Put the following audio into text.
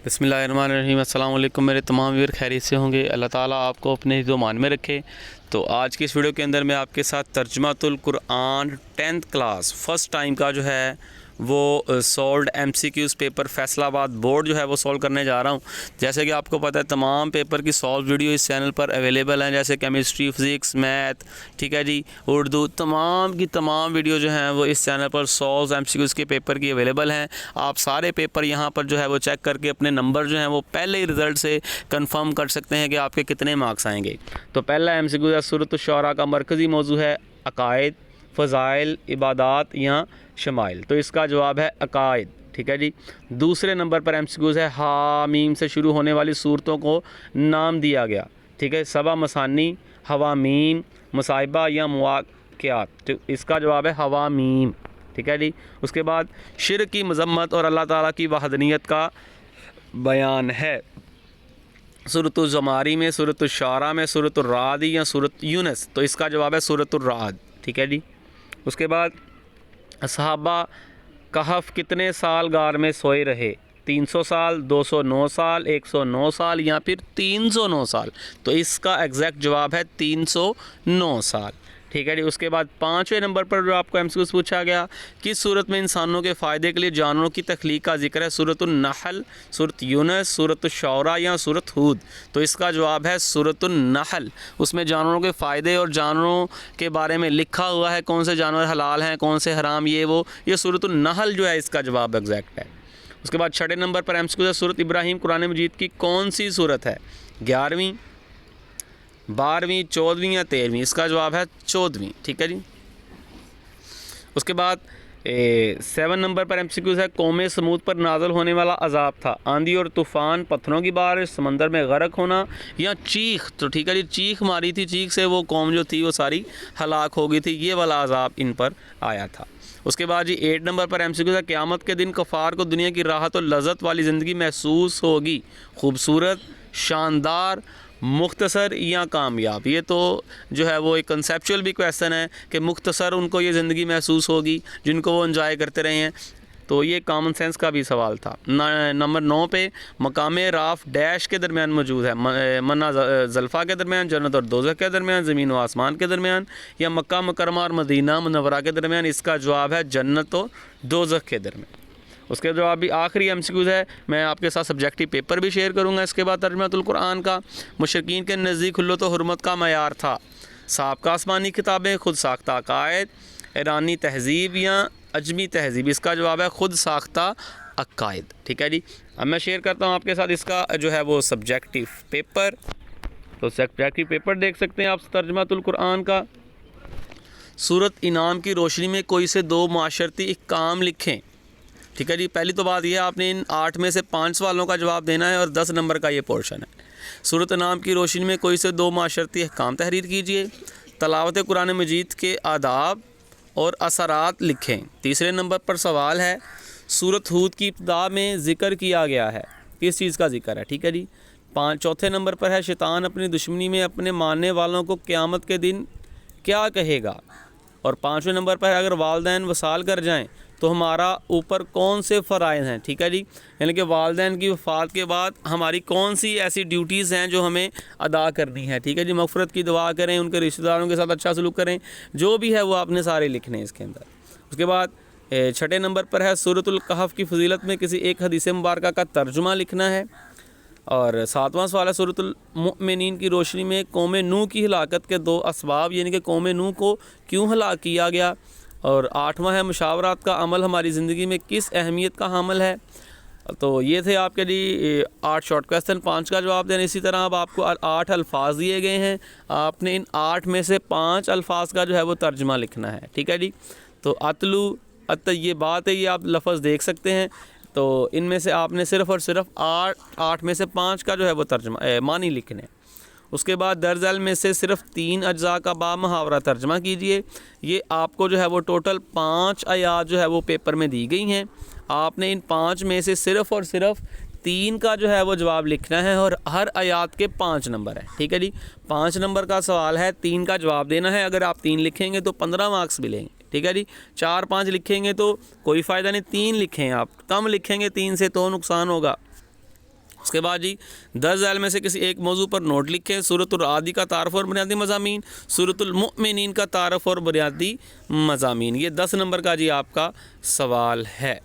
بسم اللہ الرحمن الرحیم۔ السلام علیکم میرے تمام ویور، خیریت سے ہوں گے؟ اللہ تعالیٰ آپ کو اپنے حفظ و امان میں رکھے۔ تو آج کی اس ویڈیو کے اندر میں آپ کے ساتھ ترجمۃ القرآن 10th کلاس فرسٹ ٹائم کا جو ہے وہ سولڈ MCQs پیپر فیصل آباد بورڈ جو ہے وہ سولو کرنے جا رہا ہوں۔ جیسے کہ آپ کو پتہ ہے تمام پیپر کی سولو ویڈیو اس چینل پر اویلیبل ہیں، جیسے کیمسٹری، فزکس، میتھ، ٹھیک ہے جی، اردو، تمام کی تمام ویڈیو جو ہیں وہ اس چینل پر سولز MCQs کے پیپر کی اویلیبل ہیں۔ آپ سارے پیپر یہاں پر جو ہے وہ چیک کر کے اپنے نمبر جو ہیں وہ پہلے ہی رزلٹ سے کنفرم کر سکتے ہیں کہ آپ کے کتنے مارکس آئیں گے۔ تو پہلا MCQ ہے سورۃ الشعراء کا مرکزی موضوع ہے عقائد، فضائل، عبادات یا شمائل۔ تو اس کا جواب ہے عقائد، ٹھیک ہے جی۔ دوسرے نمبر پر MCQs ہے حامیم سے شروع ہونے والی صورتوں کو نام دیا گیا، ٹھیک ہے، سبع مثانی، حوامیم، مصائبہ یا مواقعات۔ تو اس کا جواب ہے حوامیم، ٹھیک ہے جی۔ اس کے بعد شرک کی مذمت اور اللہ تعالیٰ کی وحدانیت کا بیان ہے، سورۃ الزماری میں، سورۃ الشعراء میں، سورۃ الرعد یا سورۃ یونس۔ تو اس کا جواب ہے سورۃ الرعد، ٹھیک ہے جی۔ اس کے بعد صحابہ کہف کتنے سال غار میں سوئے رہے؟ 300 سال، 209 سال، 109 سال یا پھر 309 سال۔ تو اس کا ایگزیکٹ جواب ہے 309 سال، ٹھیک ہے جی۔ اس کے بعد 5ویں نمبر پر جو آپ کو MCQs پوچھا گیا، کس صورت میں انسانوں کے فائدے کے لیے جانوروں کی تخلیق کا ذکر ہے؟ سورۃ النحل، سورۃ یونس، سورۃ الشعراء یا سورۃ ہود۔ تو اس کا جواب ہے سورۃ النحل۔ اس میں جانوروں کے فائدے اور جانوروں کے بارے میں لکھا ہوا ہے، کون سے جانور حلال ہیں، کون سے حرام، یہ سورۃ النحل جو ہے اس کا جواب ایگزیکٹ ہے۔ اس کے بعد 6 نمبر پر MCQ ہے سورۃ ابراہیم قرآن مجید کی کون سی سورت ہے؟ 11ویں، 12ویں، 14ویں یا 13ویں؟ اس کا جواب ہے 14ویں، ٹھیک ہے جی۔ اس کے بعد 7 نمبر پر MCQs ہے قوم سمود پر نازل ہونے والا عذاب تھا آندھی اور طوفان، پتھروں کی بارش، سمندر میں غرق ہونا یا چیخ؟ تو ٹھیک ہے جی، چیخ ماری تھی، چیخ سے وہ قوم جو تھی وہ ساری ہلاک ہو گئی تھی، یہ والا عذاب ان پر آیا تھا۔ اس کے بعد جی 8 نمبر پر MCQs ہے قیامت کے دن کفار کو دنیا کی راحت اور لذت والی زندگی محسوس ہوگی، خوبصورت، شاندار، مختصر یا کامیاب؟ یہ تو جو ہے وہ ایک کنسیپچول بھی کویسچن ہے کہ مختصر ان کو یہ زندگی محسوس ہوگی جن کو وہ انجوائے کرتے رہے ہیں، تو یہ کامن سینس کا بھی سوال تھا۔ نمبر 9 پہ مقام راف ڈیش کے درمیان موجود ہے؟ منا زلفا کے درمیان، جنت اور دوزخ کے درمیان، زمین و آسمان کے درمیان یا مکہ مکرمہ اور مدینہ منورہ کے درمیان؟ اس کا جواب ہے جنت و دوزخ کے درمیان۔ اس کے جواب بھی آخری MCQs ہے، میں آپ کے ساتھ سبجیکٹیو پیپر بھی شیئر کروں گا۔ اس کے بعد ترجمۃ القرآن کا مشرکین کے نزدیک حلت و حرمت کا معیار تھا؟ سابقہ آسمانی کتابیں، خود ساختہ عقائد، ایرانی تہذیب یا عجمی تہذیب؟ اس کا جواب ہے خود ساختہ عقائد، ٹھیک ہے جی۔ اب میں شیئر کرتا ہوں آپ کے ساتھ اس کا جو ہے وہ سبجیکٹیو پیپر۔ تو سبجیکٹیو پیپر دیکھ سکتے ہیں آپ ترجمۃ القرآن کا۔ سورۃ انعام کی روشنی میں کوئی سے 2 معاشرتی احکام لکھیں، ٹھیک ہے جی۔ پہلی تو بات یہ ہے آپ نے ان 8 میں سے 5 سوالوں کا جواب دینا ہے اور 10 نمبر کا یہ پورشن ہے۔ سورۃ انعام کی روشنی میں کوئی سے 2 معاشرتی احکام تحریر کیجیے۔ تلاوت قرآن مجید کے آداب اور اثرات لکھیں۔ تیسرے نمبر پر سوال ہے سورۃ ہود کی ابتدا میں ذکر کیا گیا ہے، کس چیز کا ذکر ہے؟ ٹھیک ہے جی۔ چوتھے نمبر پر ہے شیطان اپنی دشمنی میں اپنے ماننے والوں کو قیامت کے دن کیا کہے گا؟ اور 5ویں نمبر پر ہے اگر والدین وصال کر جائیں تو ہمارا اوپر کون سے فرائض ہیں؟ ٹھیک ہے جی، یعنی کہ والدین کی وفات کے بعد ہماری کون سی ایسی ڈیوٹیز ہیں جو ہمیں ادا کرنی ہے، ٹھیک ہے جی۔ مغفرت کی دعا کریں، ان کے رشتہ داروں کے ساتھ اچھا سلوک کریں، جو بھی ہے وہ آپ نے سارے لکھنے ہیں اس کے اندر۔ اس کے بعد 6 نمبر پر ہے سورۃ الکہف کی فضیلت میں کسی ایک حدیث مبارکہ کا ترجمہ لکھنا ہے۔ اور 7واں سوال ہے سورۃ المؤمنین کی روشنی میں قوم نوح کی ہلاکت کے 2 اسباب، یعنی کہ قوم نوح کو کیوں ہلاک کیا گیا؟ اور 8واں ہے مشاورات کا عمل ہماری زندگی میں کس اہمیت کا حامل ہے؟ تو یہ تھے آپ کے جی 8 شارٹ کویسچن، 5 کا جواب دینا۔ اسی طرح اب آپ کو 8 الفاظ دیے گئے ہیں، آپ نے ان 8 میں سے 5 الفاظ کا جو ہے وہ ترجمہ لکھنا ہے، ٹھیک ہے جی۔ تو اتلو، یہ بات ہے، یہ آپ لفظ دیکھ سکتے ہیں۔ تو ان میں سے آپ نے صرف اور صرف 8 میں سے 5 کا جو ہے وہ ترجمہ معنی لکھنے ہیں۔ اس کے بعد درج ذیل میں سے صرف 3 اجزاء کا با محاورہ ترجمہ کیجیے۔ یہ آپ کو جو ہے وہ ٹوٹل 5 آیات جو ہے وہ پیپر میں دی گئی ہیں، آپ نے ان 5 میں سے صرف اور صرف 3 کا جو ہے وہ جواب لکھنا ہے اور ہر آیات کے 5 نمبر ہیں، ٹھیک ہے جی۔ 5 نمبر کا سوال ہے، 3 کا جواب دینا ہے۔ اگر آپ 3 لکھیں گے تو 15 مارکس ملیں گے، ٹھیک ہے جی۔ 4-5 لکھیں گے تو کوئی فائدہ نہیں، 3 لکھیں، آپ کم لکھیں گے 3 سے تو نقصان ہوگا۔ اس کے بعد جی 10 ذیل میں سے کسی ایک موضوع پر نوٹ لکھیں۔ سورۃ الرعد کا تعارف اور بنیادی مضامین، سورۃ المؤمنین کا تعارف اور بنیادی مضامین۔ یہ 10 نمبر کا جی آپ کا سوال ہے۔